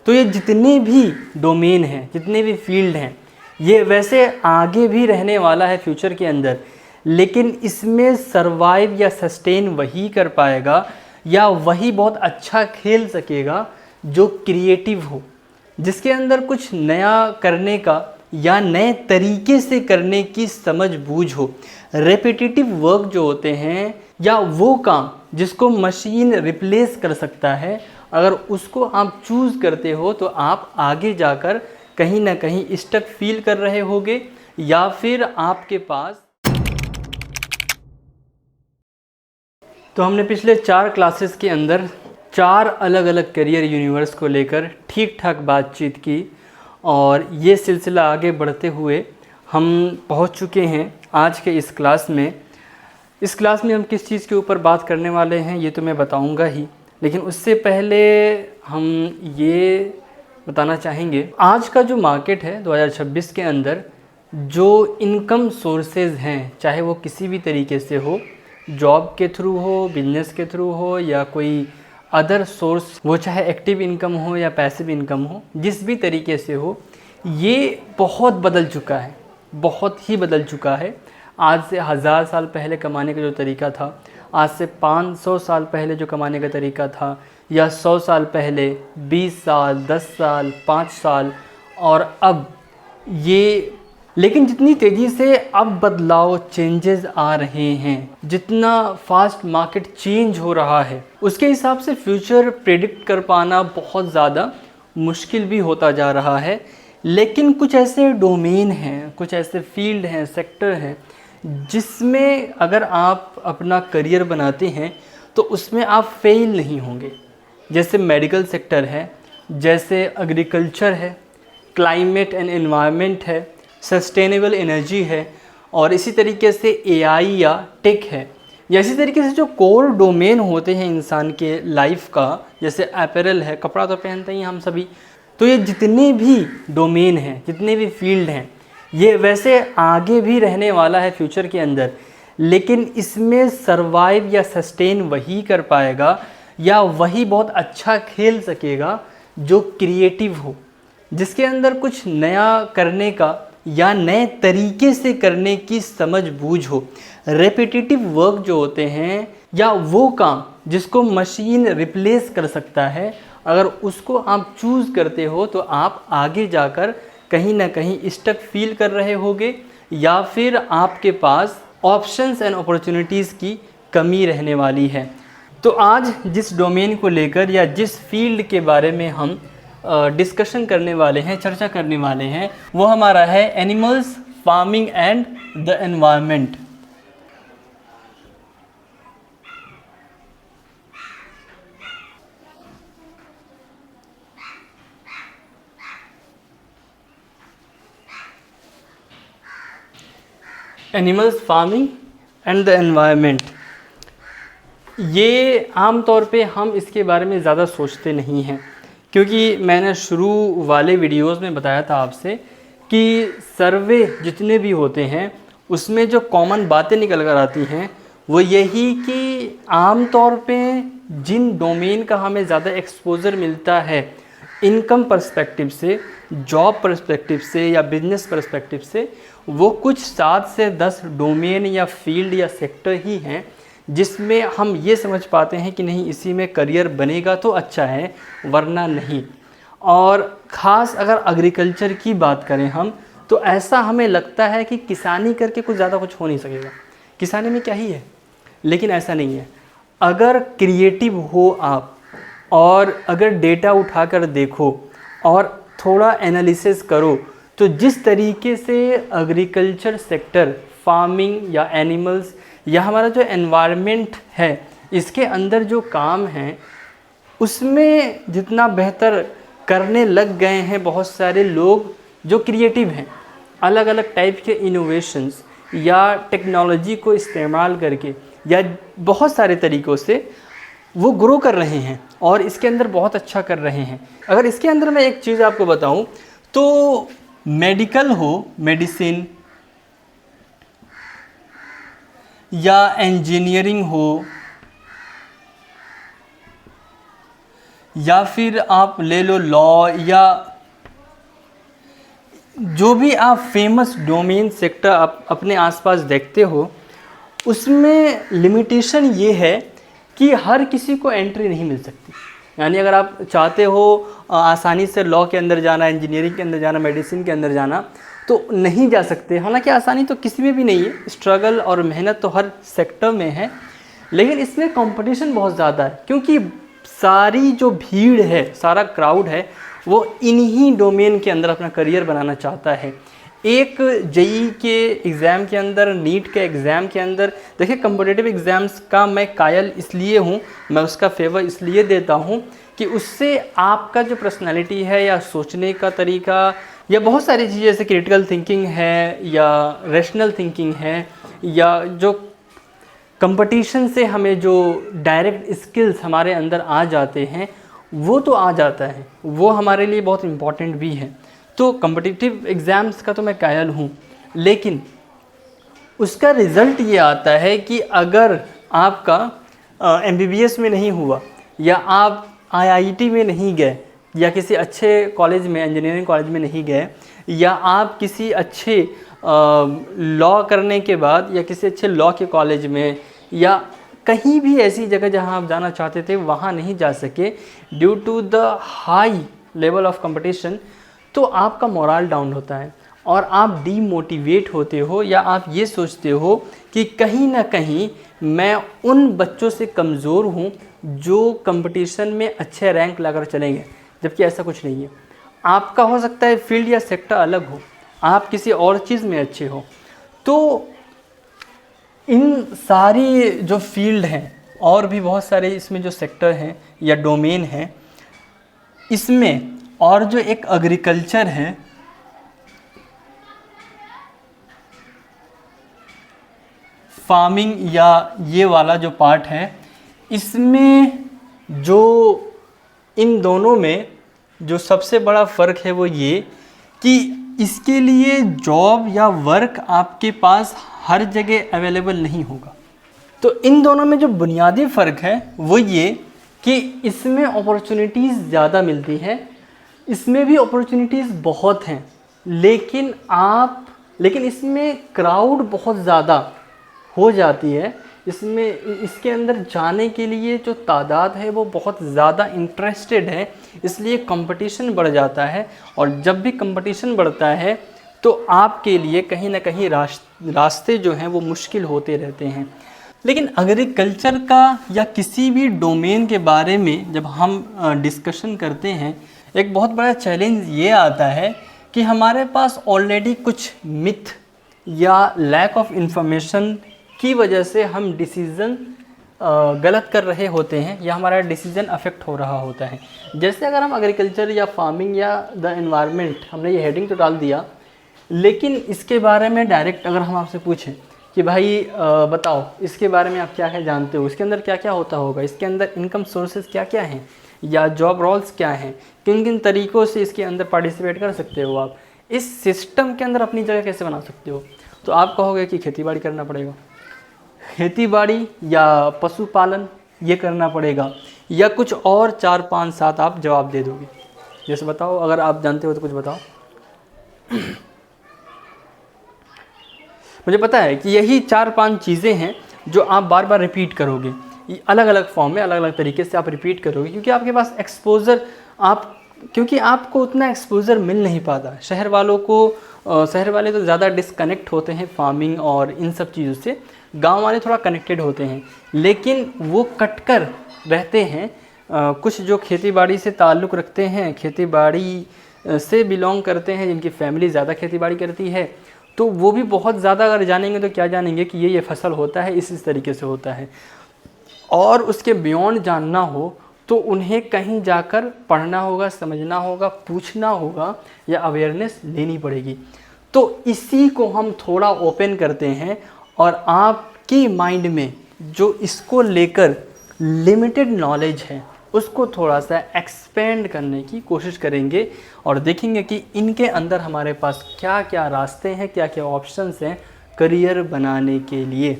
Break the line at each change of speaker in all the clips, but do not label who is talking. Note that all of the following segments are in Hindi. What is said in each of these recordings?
तो ये जितने भी डोमेन हैं, जितने भी फील्ड हैं, ये वैसे आगे भी रहने वाला है फ्यूचर के अंदर, लेकिन इसमें सरवाइव या सस्टेन वही कर पाएगा या वही बहुत अच्छा खेल सकेगा जो क्रिएटिव हो, जिसके अंदर कुछ नया करने का या नए तरीके से करने की समझ बूझ हो। रेपिटेटिव वर्क जो होते हैं या वो काम जिसको मशीन रिप्लेस कर सकता है, अगर उसको आप चूज़ करते हो तो आप आगे जाकर कहीं ना कहीं स्टक फील कर रहे होगे, या फिर आपके पास। तो हमने पिछले 4 क्लासेस के अंदर 4 अलग अलग करियर यूनिवर्स को लेकर ठीक ठाक बातचीत की, और ये सिलसिला आगे बढ़ते हुए हम पहुंच चुके हैं आज के इस क्लास में। इस क्लास में हम किस चीज़ के ऊपर बात करने वाले हैं ये तो मैं बताऊंगा ही, लेकिन उससे पहले हम ये बताना चाहेंगे आज का जो मार्केट है 2026 के अंदर, जो इनकम सोर्सेज हैं, चाहे वो किसी भी तरीके से हो, जॉब के थ्रू हो, बिजनेस के थ्रू हो, या कोई अदर सोर्स, वो चाहे एक्टिव इनकम हो या पैसिव इनकम हो, जिस भी तरीके से हो, ये बहुत बदल चुका है, बहुत ही बदल चुका है। आज से 1000 साल पहले कमाने का जो तरीका था, आज से 500 साल पहले जो कमाने का तरीका था, या 100 साल पहले, 20 साल, 10 साल, 5 साल, और अब ये, लेकिन जितनी तेज़ी से अब बदलाव, चेंजेस आ रहे हैं, जितना फास्ट मार्केट चेंज हो रहा है, उसके हिसाब से फ्यूचर प्रेडिक्ट कर पाना बहुत ज़्यादा मुश्किल भी होता जा रहा है। लेकिन कुछ ऐसे डोमेन हैं, कुछ ऐसे फील्ड हैं, सेक्टर हैं, जिसमें अगर आप अपना करियर बनाते हैं तो उसमें आप फेल नहीं होंगे। जैसे मेडिकल सेक्टर है, जैसे एग्रीकल्चर है, क्लाइमेट एंड एनवायरनमेंट है, सस्टेनेबल एनर्जी है, और इसी तरीके से एआई या टेक है, या इसी तरीके से जो कोर डोमेन होते हैं इंसान के लाइफ का, जैसे अपैरल है, कपड़ा तो पहनते ही हम सभी। तो ये जितने भी डोमेन हैं, जितने भी फील्ड हैं, ये वैसे आगे भी रहने वाला है फ्यूचर के अंदर, लेकिन इसमें सरवाइव या सस्टेन वही कर पाएगा या वही बहुत अच्छा खेल सकेगा जो क्रिएटिव हो, जिसके अंदर कुछ नया करने का या नए तरीके से करने की समझ बूझ हो। रेपिटेटिव वर्क जो होते हैं या वो काम जिसको मशीन रिप्लेस कर सकता है, अगर उसको आप चूज़ करते हो तो आप आगे जाकर कहीं ना कहीं स्टक फील कर रहे होगे, या फिर आपके पास ऑप्शंस एंड अपॉर्चुनिटीज़ की कमी रहने वाली है। तो आज जिस डोमेन को लेकर या जिस फील्ड के बारे में हम डिस्कशन करने वाले हैं, चर्चा करने वाले हैं, वो हमारा है animals, farming and the environment. Animals, farming and the environment, ये आम तौर पे हम इसके बारे में ज़्यादा सोचते नहीं हैं, क्योंकि मैंने शुरू वाले वीडियोस में बताया था आपसे कि सर्वे जितने भी होते हैं उसमें जो कॉमन बातें निकल कर आती हैं वो यही कि आम तौर पे जिन डोमेन का हमें ज़्यादा एक्सपोज़र मिलता है इनकम पर्सपेक्टिव से, जॉब पर्सपेक्टिव से या बिजनेस पर्सपेक्टिव से, वो कुछ 7 से 10 डोमेन या फील्ड या सेक्टर ही हैं जिसमें हम ये समझ पाते हैं कि नहीं, इसी में करियर बनेगा तो अच्छा है, वरना नहीं। और ख़ास अगर एग्रीकल्चर की बात करें हम, तो ऐसा हमें लगता है कि किसानी करके कुछ ज़्यादा कुछ हो नहीं सकेगा, किसानी में क्या ही है, लेकिन ऐसा नहीं है। अगर क्रिएटिव हो आप, और अगर डेटा उठाकर देखो और थोड़ा एनालिसिस करो, तो जिस तरीके से एग्रीकल्चर सेक्टर, फार्मिंग या एनिमल्स या हमारा जो एनवायरनमेंट है, इसके अंदर जो काम हैं उसमें जितना बेहतर करने लग गए हैं बहुत सारे लोग जो क्रिएटिव हैं, अलग अलग टाइप के इनोवेशंस या टेक्नोलॉजी को इस्तेमाल करके या बहुत सारे तरीक़ों से वो ग्रो कर रहे हैं और इसके अंदर बहुत अच्छा कर रहे हैं। अगर इसके अंदर मैं एक चीज़ आपको बताऊं तो मेडिकल हो, मेडिसिन या इंजीनियरिंग हो या फिर आप ले लो लॉ, या जो भी आप फेमस डोमेन सेक्टर आप अपने आसपास देखते हो, उसमें लिमिटेशन ये है कि हर किसी को एंट्री नहीं मिल सकती। यानी अगर आप चाहते हो आसानी से लॉ के अंदर जाना, इंजीनियरिंग के अंदर जाना, मेडिसिन के अंदर जाना, तो नहीं जा सकते। हालांकि आसानी तो किसी में भी नहीं है, स्ट्रगल और मेहनत तो हर सेक्टर में है, लेकिन इसमें कंपटीशन बहुत ज़्यादा है, क्योंकि सारी जो भीड़ है, सारा क्राउड है, वो इन्हीं डोमेन के अंदर अपना करियर बनाना चाहता है। एक जेई के एग्ज़ाम के अंदर, नीट के एग्ज़ाम के अंदर, देखिए कम्पिटिटिव एग्ज़ाम्स का मैं कायल इसलिए हूँ, मैं उसका फेवर इसलिए देता हूँ कि उससे आपका जो पर्सनालिटी है या सोचने का तरीका या बहुत सारी चीज़ें जैसे क्रिटिकल थिंकिंग है या रैशनल थिंकिंग है या जो कंपटीशन से हमें जो डायरेक्ट स्किल्स हमारे अंदर आ जाते हैं वो तो आ जाता है, वो हमारे लिए बहुत इम्पॉर्टेंट भी है। तो कम्पिटिटिव एग्ज़ाम्स का तो मैं कायल हूँ, लेकिन उसका रिज़ल्ट ये आता है कि अगर आपका MBBS में नहीं हुआ या आप IIT में नहीं गए या किसी अच्छे कॉलेज में, इंजीनियरिंग कॉलेज में नहीं गए, या आप किसी अच्छे लॉ करने के बाद या किसी अच्छे लॉ के कॉलेज में या कहीं भी ऐसी जगह जहां आप जाना चाहते थे वहां नहीं जा सके due to the high level of competition, तो आपका मोरल डाउन होता है और आप डीमोटिवेट होते हो, या आप ये सोचते हो कि कहीं ना कहीं मैं उन बच्चों से कमज़ोर हूँ जो कंपटीशन में अच्छे रैंक लाकर चलेंगे, जबकि ऐसा कुछ नहीं है। आपका हो सकता है फील्ड या सेक्टर अलग हो, आप किसी और चीज़ में अच्छे हो। तो इन सारी जो फील्ड हैं और भी बहुत सारे इसमें जो सेक्टर हैं या डोमेन हैं, इसमें और जो एक एग्रीकल्चर है, फार्मिंग या ये वाला जो पार्ट है, इसमें जो इन दोनों में जो सबसे बड़ा फ़र्क है वो ये कि इसके लिए जॉब या वर्क आपके पास हर जगह अवेलेबल नहीं होगा। तो इन दोनों में जो बुनियादी फ़र्क है वो ये कि इसमें अपॉर्चुनिटीज़ ज़्यादा मिलती हैं, इसमें भी अपॉर्चुनिटीज़ बहुत हैं, लेकिन इसमें क्राउड बहुत ज़्यादा हो जाती है। इसके अंदर जाने के लिए जो तादाद है वो बहुत ज़्यादा इंटरेस्टेड है, इसलिए कंपटीशन बढ़ जाता है। और जब भी कंपटीशन बढ़ता है तो आपके लिए कहीं ना कहीं रास्ते जो हैं वो मुश्किल होते रहते हैं। लेकिन एग्रीकल्चर का या किसी भी डोमेन के बारे में जब हम डिस्कशन करते हैं, एक बहुत बड़ा चैलेंज ये आता है कि हमारे पास ऑलरेडी कुछ मिथ या लैक ऑफ इंफॉर्मेशन की वजह से हम डिसीज़न गलत कर रहे होते हैं या हमारा डिसीज़न अफेक्ट हो रहा होता है। जैसे अगर हम एग्रीकल्चर या फार्मिंग या द एनवायरनमेंट, हमने ये हेडिंग तो डाल दिया, लेकिन इसके बारे में डायरेक्ट अगर हम आपसे पूछें कि भाई बताओ इसके बारे में आप क्या क्या जानते हो, इसके अंदर क्या क्या होता होगा, इसके अंदर इनकम सोर्सेज क्या क्या हैं या जॉब रोल्स क्या हैं, किन किन तरीक़ों से इसके अंदर पार्टिसिपेट कर सकते हो, आप इस सिस्टम के अंदर अपनी जगह कैसे बना सकते हो, तो आप कहोगे कि खेतीबाड़ी करना पड़ेगा, खेतीबाड़ी या पशुपालन ये करना पड़ेगा, या कुछ और 4 5 7 आप जवाब दे दोगे। जैसे बताओ, अगर आप जानते हो तो कुछ बताओ। मुझे पता है कि यही 4 5 चीज़ें हैं जो आप बार बार रिपीट करोगे, अलग अलग फॉर्म में अलग अलग तरीके से आप रिपीट करोगे, क्योंकि आपके पास एक्सपोज़र क्योंकि आपको उतना एक्सपोज़र मिल नहीं पाता। शहर वाले तो ज़्यादा डिस्कनेक्ट होते हैं फार्मिंग और इन सब चीज़ों से, गांव वाले थोड़ा कनेक्टेड होते हैं, लेकिन वो कटकर रहते हैं। कुछ जो खेतीबाड़ी से ताल्लुक़ रखते हैं, खेतीबाड़ी से बिलोंग करते हैं, जिनकी फैमिली ज़्यादा खेतीबाड़ी करती है, तो वो भी बहुत ज़्यादा अगर जानेंगे तो क्या जानेंगे कि ये फसल होता है, इस तरीके से होता है। और उसके बियॉन्ड जानना हो तो उन्हें कहीं जाकर पढ़ना होगा, समझना होगा, पूछना होगा या अवेयरनेस लेनी पड़ेगी। तो इसी को हम थोड़ा ओपन करते हैं और आपकी माइंड में जो इसको लेकर लिमिटेड नॉलेज है उसको थोड़ा सा एक्सपेंड करने की कोशिश करेंगे और देखेंगे कि इनके अंदर हमारे पास क्या क्या रास्ते हैं, क्या क्या ऑप्शंस हैं करियर बनाने के लिए।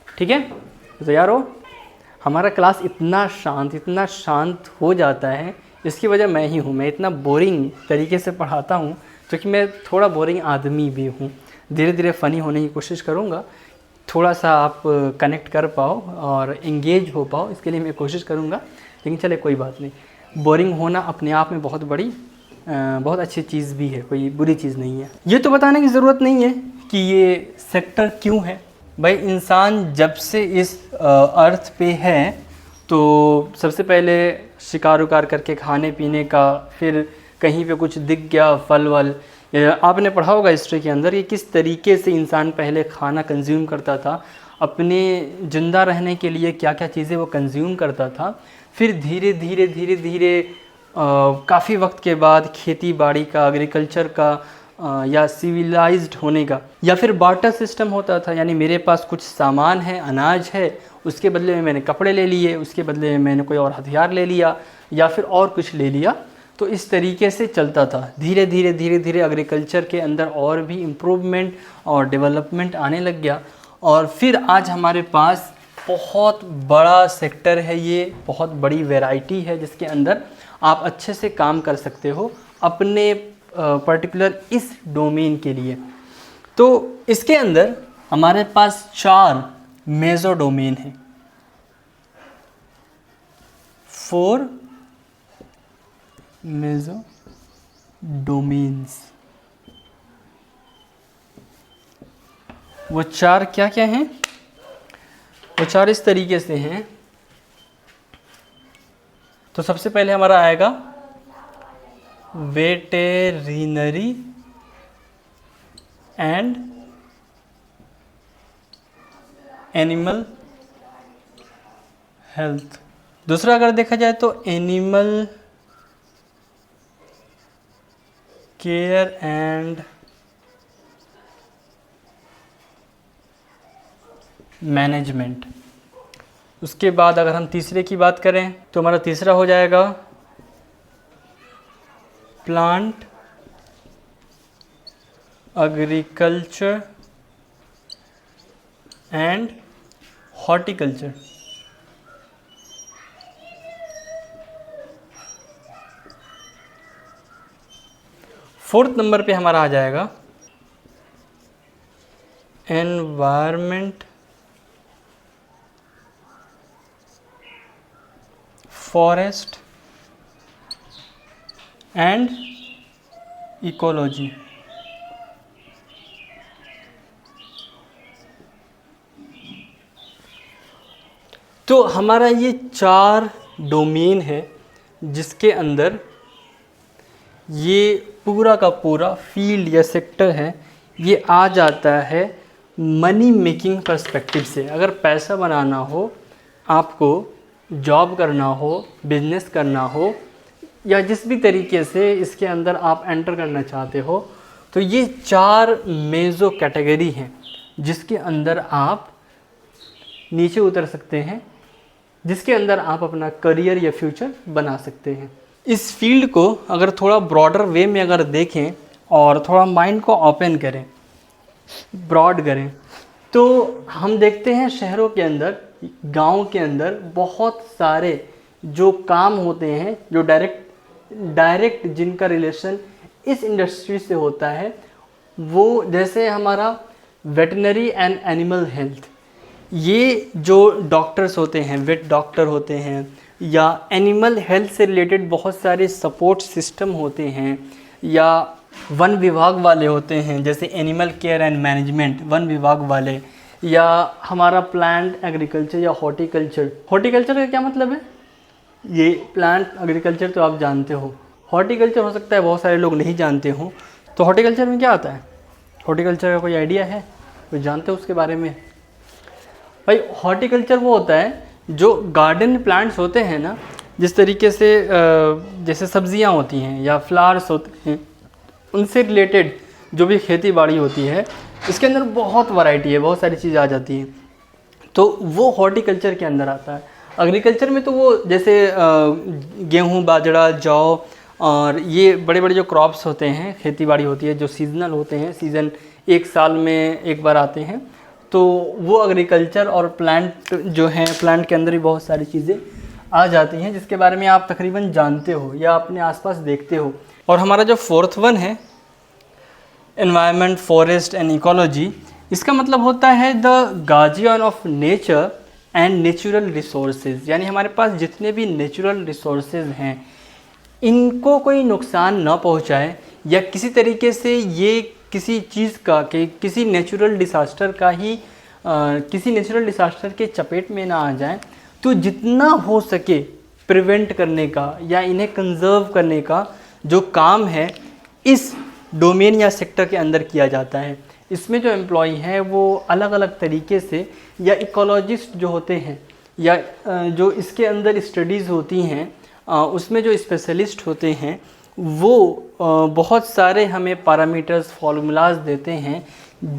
ठीक है, तैयार हो? हमारा क्लास इतना शांत हो जाता है, इसकी वजह मैं ही हूँ। मैं इतना बोरिंग तरीके से पढ़ाता हूँ क्योंकि मैं थोड़ा बोरिंग आदमी भी हूँ। धीरे धीरे फ़नी होने की कोशिश करूँगा, थोड़ा सा आप कनेक्ट कर पाओ और इंगेज हो पाओ, इसके लिए मैं कोशिश करूँगा। लेकिन चले कोई बात नहीं, बोरिंग होना अपने आप में बहुत अच्छी चीज़ भी है, कोई बुरी चीज़ नहीं है। ये तो बताने की ज़रूरत नहीं है कि ये सेक्टर क्यों है। भाई इंसान जब से इस अर्थ पे है तो सबसे पहले शिकार उकार करके खाने पीने का, फिर कहीं पे कुछ दिख गया फल वल, आपने पढ़ा होगा हिस्ट्री के अंदर कि किस तरीके से इंसान पहले खाना कंज्यूम करता था, अपने ज़िंदा रहने के लिए क्या क्या चीज़ें वो कंज्यूम करता था। फिर धीरे धीरे काफ़ी वक्त के बाद खेती बाड़ी का, एग्रीकल्चर का या सिविलाइज्ड होने का, या फिर बार्टर सिस्टम होता था, यानी मेरे पास कुछ सामान है, अनाज है, उसके बदले में मैंने कपड़े ले लिए, उसके बदले में मैंने कोई और हथियार ले लिया या फिर और कुछ ले लिया। तो इस तरीके से चलता था। धीरे धीरे एग्रीकल्चर के अंदर और भी इम्प्रूवमेंट और डेवलपमेंट आने लग गया, और फिर आज हमारे पास बहुत बड़ा सेक्टर है, ये बहुत बड़ी वैरायटी है जिसके अंदर आप अच्छे से काम कर सकते हो अपने पर्टिकुलर इस डोमेन के लिए। तो इसके अंदर हमारे पास 4 मेजर डोमेन हैं, 4 मेजर डोमेन्स। वो 4 क्या क्या हैं? वो 4 इस तरीके से हैं। तो सबसे पहले हमारा आएगा वेटेरिनरी एंड एनिमल हेल्थ। दूसरा अगर देखा जाए तो एनिमल केयर एंड मैनेजमेंट। उसके बाद अगर हम तीसरे की बात करें तो हमारा तीसरा हो जाएगा plant agriculture and horticulture. Fourth number पे हमारा आ जाएगा एनवायरमेंट, फॉरेस्ट एंड इकोलॉजी। तो हमारा ये 4 डोमेन है जिसके अंदर ये पूरा का पूरा फील्ड या सेक्टर है, ये आ जाता है मनी मेकिंग पर्सपेक्टिव से। अगर पैसा बनाना हो, आपको जॉब करना हो, बिजनेस करना हो, या जिस भी तरीके से इसके अंदर आप एंटर करना चाहते हो, तो ये 4 मेजो कैटेगरी हैं जिसके अंदर आप नीचे उतर सकते हैं, जिसके अंदर आप अपना करियर या फ्यूचर बना सकते हैं। इस फील्ड को अगर थोड़ा ब्रॉडर वे में अगर देखें और थोड़ा माइंड को ओपन करें, ब्रॉड करें, तो हम देखते हैं शहरों के अंदर, गांव के अंदर बहुत सारे जो काम होते हैं, जो डायरेक्ट जिनका रिलेशन इस इंडस्ट्री से होता है, वो जैसे हमारा वेटनरी एंड एनिमल हेल्थ, ये जो डॉक्टर्स होते हैं, वेट डॉक्टर होते हैं, या एनिमल हेल्थ से रिलेटेड बहुत सारे सपोर्ट सिस्टम होते हैं, या वन विभाग वाले होते हैं जैसे animal care and management, one विभाग वाले, या हमारा प्लांट एग्रीकल्चर या हॉर्टिकल्चर। हॉर्टिकल्चर का क्या मतलब है? ये प्लांट एग्रीकल्चर तो आप जानते हो, हॉर्टिकल्चर हो सकता है बहुत सारे लोग नहीं जानते हो। तो हॉर्टिकल्चर में क्या आता है? हॉर्टिकल्चर का कोई आइडिया है? कोई जानते हो उसके बारे में? भाई हॉर्टिकल्चर वो होता है जो गार्डन प्लांट्स होते हैं ना, जिस तरीके से जैसे सब्जियां होती हैं या फ्लावर्स होते हैं, उनसे रिलेटेड जो भी खेती बाड़ी होती है, इसके अंदर बहुत वैरायटी है, बहुत सारी चीज़ आ जाती हैं, तो वो हॉर्टिकल्चर के अंदर आता है। एग्रीकल्चर में तो वो जैसे गेहूँ, बाजरा, जौ और ये बड़े बड़े जो क्रॉप्स होते हैं, खेती बाड़ी होती है, जो सीजनल होते हैं, सीज़न एक साल में एक बार आते हैं, तो वो एग्रीकल्चर और प्लांट जो हैं, प्लांट के अंदर भी बहुत सारी चीज़ें आ जाती हैं जिसके बारे में आप तकरीबन जानते हो या अपने आसपास देखते हो। और हमारा जो फोर्थ वन है एनवायरनमेंट, फॉरेस्ट एंड इकोलॉजी, इसका मतलब होता है the guardian of nature and natural resources, यानी हमारे पास जितने भी नेचुरल रिसोर्सेज हैं इनको कोई नुकसान ना पहुंचाए या किसी तरीके से ये किसी चीज़ का कि किसी नेचुरल डिसास्टर का ही किसी नेचुरल डिसास्टर के चपेट में ना आ जाए, तो जितना हो सके प्रिवेंट करने का या इन्हें कंजर्व करने का जो काम है इस डोमेन या सेक्टर के अंदर किया जाता है। इसमें जो एम्प्लॉई हैं वो अलग अलग तरीके से, या इकोलॉजिस्ट जो होते हैं या जो इसके अंदर स्टडीज़ होती हैं उसमें जो स्पेशलिस्ट होते हैं वो बहुत सारे हमें पैरामीटर्स, फार्मूलाज देते हैं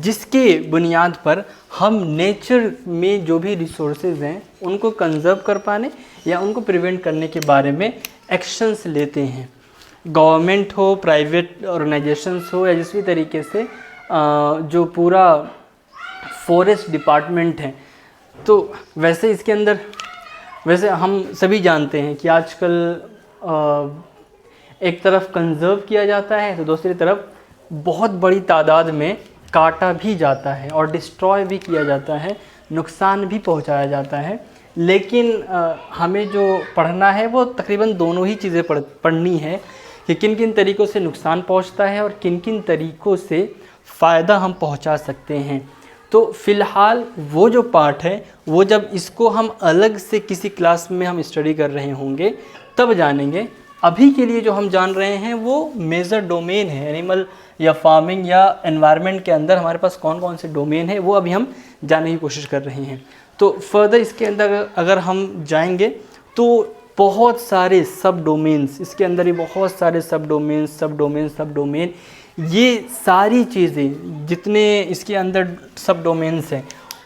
जिसके बुनियाद पर हम नेचर में जो भी रिसोर्सेज हैं उनको कंजर्व कर पाने या उनको प्रिवेंट करने के बारे में एक्शंस लेते हैं। गवर्नमेंट हो, प्राइवेट ऑर्गेनाइजेशंस हो, या जिस भी तरीके से जो पूरा फॉरेस्ट डिपार्टमेंट है। तो वैसे इसके अंदर वैसे हम सभी जानते हैं कि आजकल एक तरफ कंजर्व किया जाता है तो दूसरी तरफ बहुत बड़ी तादाद में काटा भी जाता है और डिस्ट्रॉय भी किया जाता है, नुकसान भी पहुंचाया जाता है। लेकिन हमें जो पढ़ना है वो तकरीबन दोनों ही चीज़ें पढ़नी है कि किन किन तरीक़ों से नुकसान पहुंचता है और किन किन तरीक़ों से फ़ायदा हम पहुंचा सकते हैं। तो फ़िलहाल वो जो पार्ट है वो जब इसको हम अलग से किसी क्लास में हम स्टडी कर रहे होंगे तब जानेंगे। अभी के लिए जो हम जान रहे हैं वो मेजर डोमेन है एनिमल या फार्मिंग या एनवायरनमेंट के अंदर हमारे पास कौन कौन से डोमेन है वो अभी हम जानने की कोशिश कर रहे हैं। तो फर्दर इसके अंदर अगर हम जाएंगे तो बहुत सारे सब डोमेन्स, इसके अंदर ही बहुत सारे सब डोमेन, ये सारी चीज़ें जितने इसके अंदर सब डोमेन्स हैं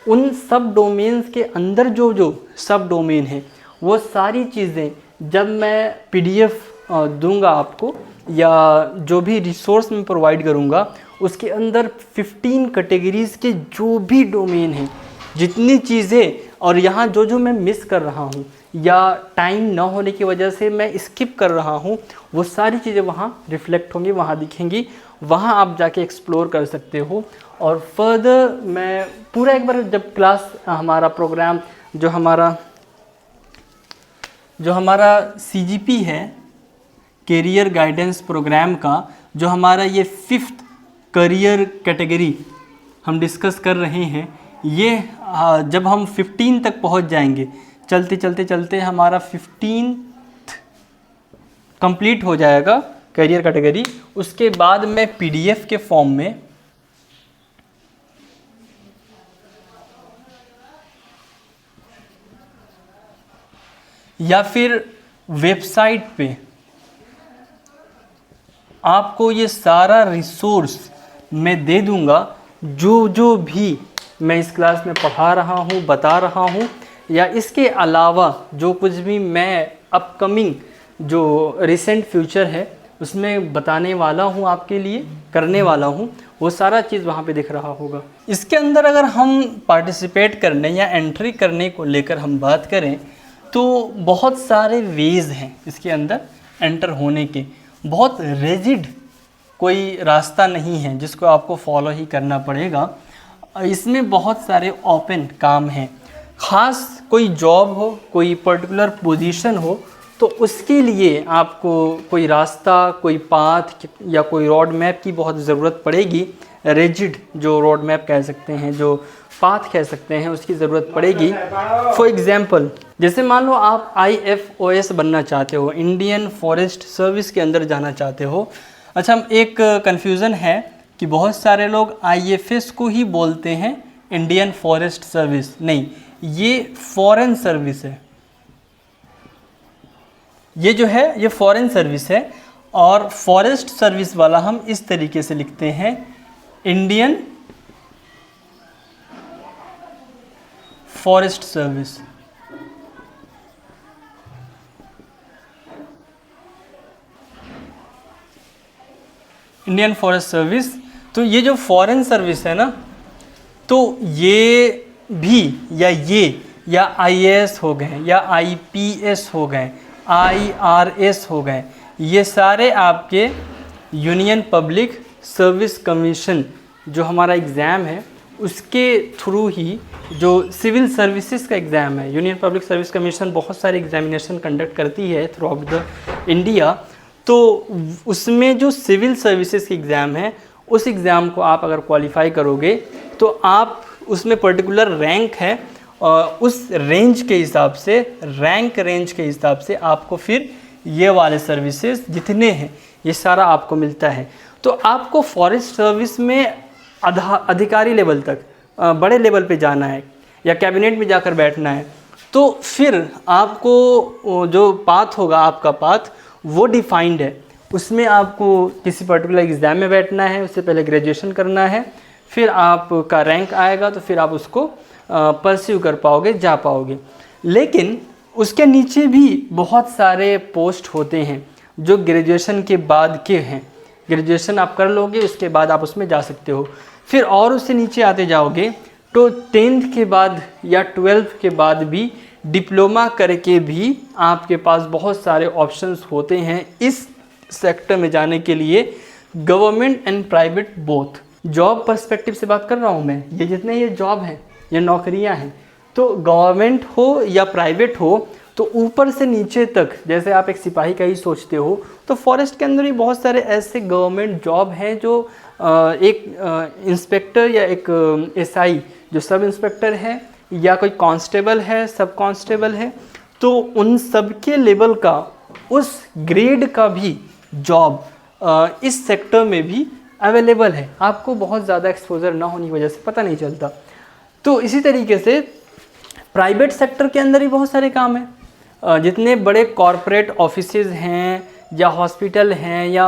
उन सब डोमेन्स के अंदर जो जो सब डोमेन है वो सारी चीज़ें जब मैं PDF दूंगा आपको या जो भी रिसोर्स मैं प्रोवाइड करूंगा उसके अंदर 15 कैटेगरीज़ के जो भी डोमेन हैं, जितनी चीज़ें, और यहाँ जो जो मैं मिस कर रहा हूँ या टाइम ना होने की वजह से मैं स्किप कर रहा हूँ वो सारी चीज़ें वहाँ रिफ्लेक्ट होंगी, वहाँ दिखेंगी, वहाँ आप जाके एक्सप्लोर कर सकते हो। और फर्दर मैं पूरा एक बार जब क्लास हमारा प्रोग्राम जो हमारा CGP है कैरियर गाइडेंस प्रोग्राम का, जो हमारा ये 5th करियर कैटेगरी हम डिस्कस कर रहे हैं, ये जब हम 15 तक पहुंच जाएंगे, चलते हमारा 15th कंप्लीट हो जाएगा करियर कैटेगरी। उसके बाद मैं PDF के फॉर्म में या फिर वेबसाइट पे आपको ये सारा रिसोर्स मैं दे दूंगा जो जो भी मैं इस क्लास में पढ़ा रहा हूँ, बता रहा हूँ, या इसके अलावा जो कुछ भी मैं अपकमिंग जो रिसेंट फ्यूचर है उसमें बताने वाला हूँ, आपके लिए करने वाला हूँ, वो सारा चीज़ वहाँ पे दिख रहा होगा। इसके अंदर अगर हम पार्टिसिपेट करने या एंट्री करने को लेकर हम बात करें तो बहुत सारे वेज़ हैं इसके अंदर एंटर होने के। बहुत रिजिड कोई रास्ता नहीं है जिसको आपको फॉलो ही करना पड़ेगा। इसमें बहुत सारे ओपन काम हैं। ख़ास कोई जॉब हो, कोई पर्टिकुलर पोजीशन हो, तो उसके लिए आपको कोई रास्ता, कोई पाथ या कोई रोड मैप की बहुत ज़रूरत पड़ेगी। रिजिड जो रोड मैप कह सकते हैं, जो पाथ कह सकते हैं, उसकी ज़रूरत पड़ेगी। फॉर एग्ज़ाम्पल, जैसे मान लो आप IFOS बनना चाहते हो, इंडियन फॉरेस्ट सर्विस के अंदर जाना चाहते हो। अच्छा, एक कन्फ्यूज़न है कि बहुत सारे लोग IFS को ही बोलते हैं इंडियन फॉरेस्ट सर्विस। नहीं, ये फॉरेन सर्विस है। ये जो है ये फॉरेन सर्विस है, और फॉरेस्ट सर्विस वाला हम इस तरीके से लिखते हैं Indian forest service. Indian forest service. तो ये जो फॉरेन सर्विस है ना, तो ये भी या IAS हो गए या IPS हो गए, IRS हो गए, ये सारे आपके यूनियन पब्लिक सर्विस कमीशन जो हमारा एग्ज़ाम है उसके थ्रू ही, जो सिविल सर्विसेज का एग्ज़ाम है, यूनियन पब्लिक सर्विस कमीशन बहुत सारे एग्जामिनेशन कंडक्ट करती है थ्रू आउट द इंडिया। तो उसमें जो सिविल सर्विसेज की एग्ज़ाम है उस एग्ज़ाम को आप अगर क्वालिफाई करोगे तो आप उसमें पर्टिकुलर रैंक है और उस रेंज के हिसाब से, रैंक रेंज के हिसाब से आपको फिर ये वाले सर्विसेज जितने हैं ये सारा आपको मिलता है। तो आपको फॉरेस्ट सर्विस में अधिकारी लेवल तक, बड़े लेवल पे जाना है या कैबिनेट में जाकर बैठना है, तो फिर आपको जो पाथ होगा, आपका पाथ वो डिफाइंड है। उसमें आपको किसी पर्टिकुलर एग्ज़ाम में बैठना है, उससे पहले ग्रेजुएशन करना है, फिर आपका रैंक आएगा तो फिर आप उसको परस्यू कर पाओगे, जा पाओगे। लेकिन उसके नीचे भी बहुत सारे पोस्ट होते हैं जो ग्रेजुएशन के बाद के हैं। ग्रेजुएशन आप कर लोगे उसके बाद आप उसमें जा सकते हो। फिर और उससे नीचे आते जाओगे तो 10th के बाद या 12th के बाद भी डिप्लोमा करके भी आपके पास बहुत सारे ऑप्शंस होते हैं इस सेक्टर में जाने के लिए, government and private both. Job perspective से बात कर रहा हूँ मैं, ये जितने ये जॉब हैं, ये नौकरियाँ हैं, तो गवर्नमेंट हो या प्राइवेट हो, तो ऊपर से नीचे तक, जैसे आप एक सिपाही का ही सोचते हो, तो फॉरेस्ट के अंदर ही बहुत सारे ऐसे गवर्नमेंट जॉब हैं जो एक इंस्पेक्टर या एक SI जो सब इंस्पेक्टर है या कोई कांस्टेबल है, सब कांस्टेबल है, तो उन सब के लेवल का, उस ग्रेड का भी जॉब इस सेक्टर में भी अवेलेबल है। आपको बहुत ज़्यादा एक्सपोजर ना होने की वजह से पता नहीं चलता। तो इसी तरीके से प्राइवेट सेक्टर के अंदर ही बहुत सारे काम हैं। जितने बड़े कॉरपोरेट ऑफिसेज हैं या हॉस्पिटल हैं या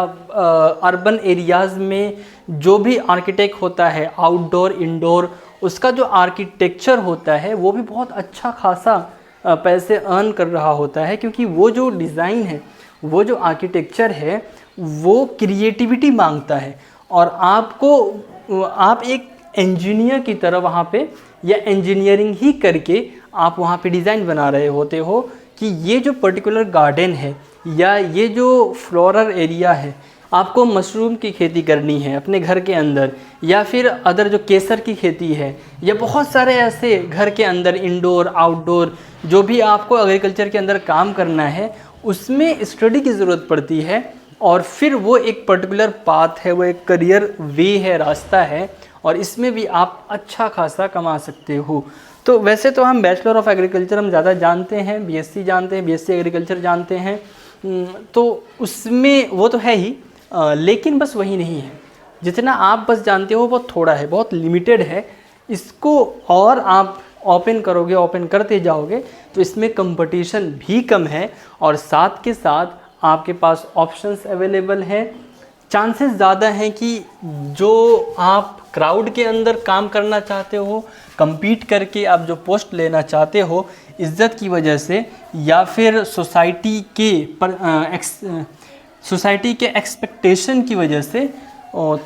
अर्बन एरियाज़ में जो भी आर्किटेक्ट होता है, आउटडोर इंडोर, उसका जो आर्किटेक्चर होता है वो भी बहुत अच्छा खासा पैसे अर्न कर रहा होता है, क्योंकि वो जो डिज़ाइन है, वो जो आर्किटेक्चर है, वो क्रिएटिविटी मांगता है। और आप एक इंजीनियर की तरह वहाँ पे या इंजीनियरिंग ही करके आप वहाँ पे डिज़ाइन बना रहे होते हो कि ये जो पर्टिकुलर गार्डन है या ये जो फ्लोरल एरिया है, आपको मशरूम की खेती करनी है अपने घर के अंदर, या फिर अदर जो केसर की खेती है, या बहुत सारे ऐसे घर के अंदर इंडोर आउटडोर जो भी आपको एग्रीकल्चर के अंदर काम करना है, उसमें स्टडी की ज़रूरत पड़ती है। और फिर वो एक पर्टिकुलर पाथ है, वो एक करियर वे है, रास्ता है, और इसमें भी आप अच्छा खासा कमा सकते हो। तो वैसे तो हम बैचलर ऑफ एग्रीकल्चर हम ज़्यादा जानते हैं, BSc जानते हैं, BSc एग्रीकल्चर जानते हैं, तो उसमें वो तो है ही, लेकिन बस वही नहीं है। जितना आप बस जानते हो वो थोड़ा है, बहुत लिमिटेड है। इसको और आप ओपन करोगे, ओपन करते जाओगे तो इसमें कंपटीशन भी कम है और साथ के साथ आपके पास ऑप्शंस अवेलेबल हैं। चांसेस ज़्यादा हैं कि जो आप क्राउड के अंदर काम करना चाहते हो, compete करके आप जो पोस्ट लेना चाहते हो इज़्ज़त की वजह से, या फिर सोसाइटी के एक्सपेक्टेशन की वजह से,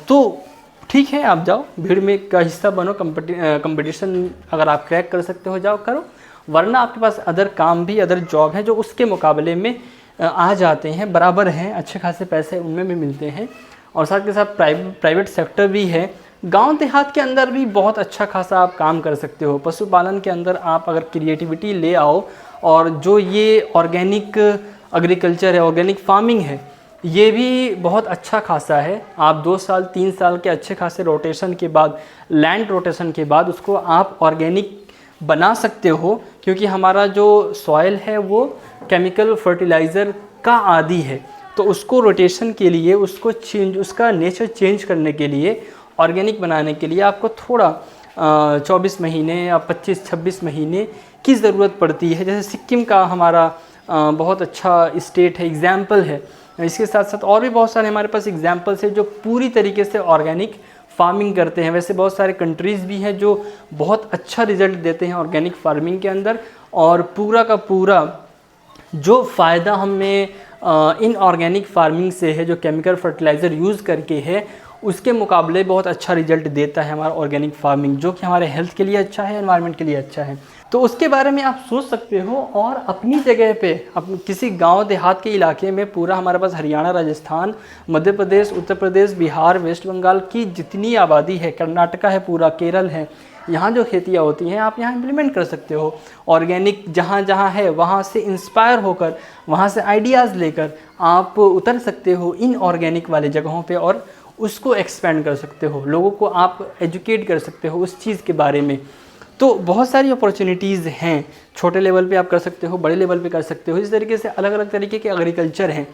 तो ठीक है आप जाओ, भीड़ में का हिस्सा बनो, कंपटीशन अगर आप क्रैक कर सकते हो जाओ करो, वरना आपके पास अदर काम भी, अदर जॉब है जो उसके मुकाबले में आ जाते हैं, बराबर हैं, अच्छे खासे पैसे उनमें भी मिलते हैं। और साथ के साथ प्राइवेट सेक्टर भी है। गांव देहात के अंदर भी बहुत अच्छा खासा आप काम कर सकते हो। पशुपालन के अंदर आप अगर क्रिएटिविटी ले आओ, और जो ये ऑर्गेनिक एग्रीकल्चर है, ऑर्गेनिक फार्मिंग है, ये भी बहुत अच्छा खासा है। आप 2 साल 3 साल के अच्छे खासे रोटेशन के बाद, लैंड रोटेशन के बाद उसको आप ऑर्गेनिक बना सकते हो, क्योंकि हमारा जो सॉइल है वो केमिकल फर्टिलाइज़र का आदी है। तो उसको रोटेशन के लिए, उसको चेंज, उसका नेचर चेंज करने के लिए, ऑर्गेनिक बनाने के लिए आपको थोड़ा 24 महीने या 25-26 महीने की ज़रूरत पड़ती है। जैसे सिक्किम का हमारा बहुत अच्छा स्टेट है, एग्ज़ाम्पल है। इसके साथ साथ और भी बहुत सारे हमारे पास एग्ज़ाम्पल्स हैं जो पूरी तरीके से ऑर्गेनिक फार्मिंग करते हैं। वैसे बहुत सारे कंट्रीज़ भी हैं जो बहुत अच्छा रिज़ल्ट देते हैं ऑर्गेनिक फार्मिंग के अंदर, और पूरा का पूरा जो फ़ायदा हमें इन ऑर्गेनिक फार्मिंग से है, जो केमिकल फर्टिलाइज़र यूज़ करके है, उसके मुकाबले बहुत अच्छा रिजल्ट देता है हमारा ऑर्गेनिक फार्मिंग, जो कि हमारे हेल्थ के लिए अच्छा है, एनवायरनमेंट के लिए अच्छा है। तो उसके बारे में आप सोच सकते हो। और अपनी जगह पे किसी गांव देहात के इलाके में पूरा हमारे पास हरियाणा, राजस्थान, मध्य प्रदेश, उत्तर प्रदेश, बिहार, वेस्ट बंगाल की जितनी आबादी है, कर्नाटका है, पूरा केरल है, यहाँ जो खेतियाँ होती हैं आप यहाँ इम्प्लीमेंट कर सकते हो। ऑर्गेनिक जहाँ जहाँ है वहाँ से इंस्पायर होकर, वहाँ से आइडियाज़ लेकर आप उतर सकते हो इन ऑर्गेनिक वाले जगहों पे और उसको एक्सपेंड कर सकते हो, लोगों को आप एजुकेट कर सकते हो उस चीज़ के बारे में। तो बहुत सारी अपॉर्चुनिटीज़ हैं, छोटे लेवल पे आप कर सकते हो, बड़े लेवल पे कर सकते हो। इस तरीके से अलग अलग तरीके के एग्रीकल्चर हैं।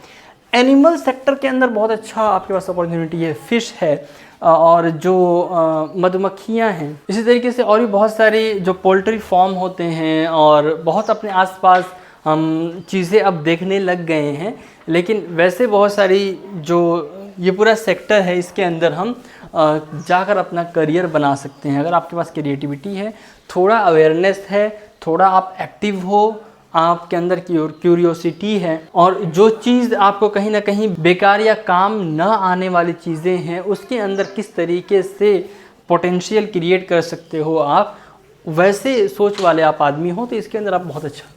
एनिमल सेक्टर के अंदर बहुत अच्छा आपके पास अपॉर्चुनिटी है, फ़िश है और जो मधुमक्खियाँ हैं, इसी तरीके से और भी बहुत सारे जो पोल्ट्री फार्म होते हैं और बहुत अपने आसपास हम चीज़ें अब देखने लग गए हैं। लेकिन वैसे बहुत सारी जो ये पूरा सेक्टर है, इसके अंदर हम जाकर अपना करियर बना सकते हैं। अगर आपके पास क्रिएटिविटी है, थोड़ा अवेयरनेस है, थोड़ा आप एक्टिव हो, आपके अंदर क्यूरियोसिटी है और जो चीज़ आपको कहीं ना कहीं बेकार या काम ना आने वाली चीज़ें हैं उसके अंदर किस तरीके से पोटेंशियल क्रिएट कर सकते हो आप, वैसे सोच वाले आप आदमी हो तो इसके अंदर आप बहुत अच्छा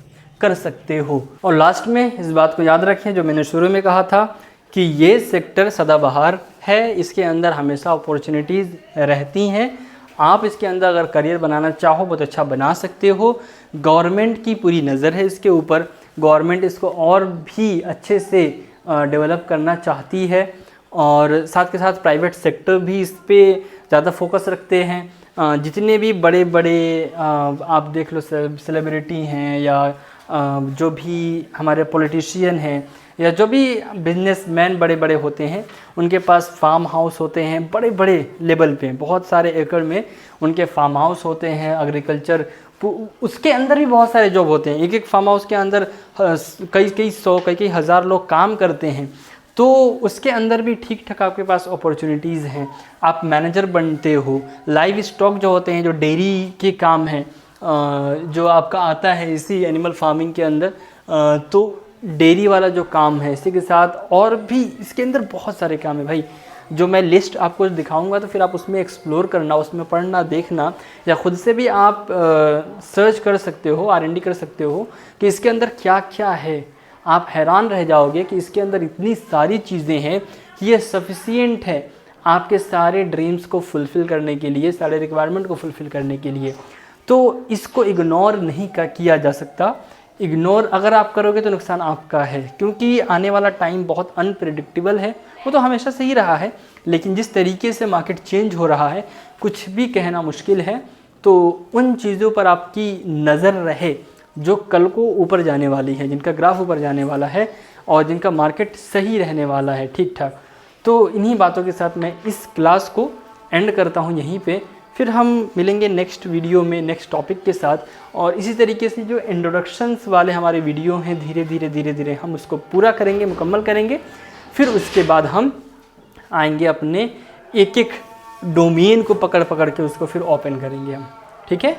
कर सकते हो। और लास्ट में इस बात को याद रखें जो मैंने शुरू में कहा था कि ये सेक्टर सदाबहार है, इसके अंदर हमेशा अपॉर्चुनिटीज़ रहती हैं। आप इसके अंदर अगर करियर बनाना चाहो बहुत अच्छा बना सकते हो। गवर्नमेंट की पूरी नज़र है इसके ऊपर, गवर्नमेंट इसको और भी अच्छे से डेवलप करना चाहती है और साथ के साथ प्राइवेट सेक्टर भी इस पर ज़्यादा फोकस रखते हैं। जितने भी बड़े बड़े आप देख लो सेलिब्रिटी हैं या जो भी हमारे पॉलिटिशियन हैं या जो भी बिजनेसमैन बड़े बड़े होते हैं, उनके पास फार्म हाउस होते हैं बड़े बड़े लेवल पे, बहुत सारे एकड़ में उनके फार्म हाउस होते हैं। एग्रीकल्चर उसके अंदर भी बहुत सारे जॉब होते हैं, एक एक फार्म हाउस के अंदर कई सौ कई हज़ार लोग काम करते हैं। तो उसके अंदर भी ठीक ठाक आपके पास अपॉर्चुनिटीज़ हैं, आप मैनेजर बनते हो। लाइव स्टॉक जो होते हैं, जो डेयरी के काम हैं, जो आपका आता है इसी एनिमल फार्मिंग के अंदर, तो डेयरी वाला जो काम है, इसी के साथ और भी इसके अंदर बहुत सारे काम है भाई, जो मैं लिस्ट आपको दिखाऊंगा तो फिर आप उसमें एक्सप्लोर करना, उसमें पढ़ना, देखना या ख़ुद से भी आप सर्च कर सकते हो, R&D कर सकते हो कि इसके अंदर क्या क्या है। आप हैरान रह जाओगे कि इसके अंदर इतनी सारी चीज़ें हैं कि ये सफिशिएंट है आपके सारे ड्रीम्स को फुलफ़िल करने के लिए, सारे रिक्वायरमेंट को फुलफ़िल करने के लिए। तो इसको इग्नोर नहीं किया जा सकता। इग्नोर अगर आप करोगे तो नुकसान आपका है, क्योंकि आने वाला टाइम बहुत अनप्रेडिक्टेबल है। वो तो हमेशा से ही रहा है, लेकिन जिस तरीके से मार्केट चेंज हो रहा है कुछ भी कहना मुश्किल है। तो उन चीज़ों पर आपकी नज़र रहे जो कल को ऊपर जाने वाली है, जिनका ग्राफ ऊपर जाने वाला है और जिनका मार्केट सही रहने वाला है ठीक ठाक। तो इन्हीं बातों के साथ मैं इस क्लास को एंड करता हूँ यहीं पे। फिर हम मिलेंगे नेक्स्ट वीडियो में नेक्स्ट टॉपिक के साथ, और इसी तरीके से जो इंट्रोडक्शंस वाले हमारे वीडियो हैं धीरे धीरे हम उसको पूरा करेंगे, मुकम्मल करेंगे। फिर उसके बाद हम आएंगे अपने एक एक डोमेन को पकड़ के उसको फिर ओपन करेंगे हम, ठीक है।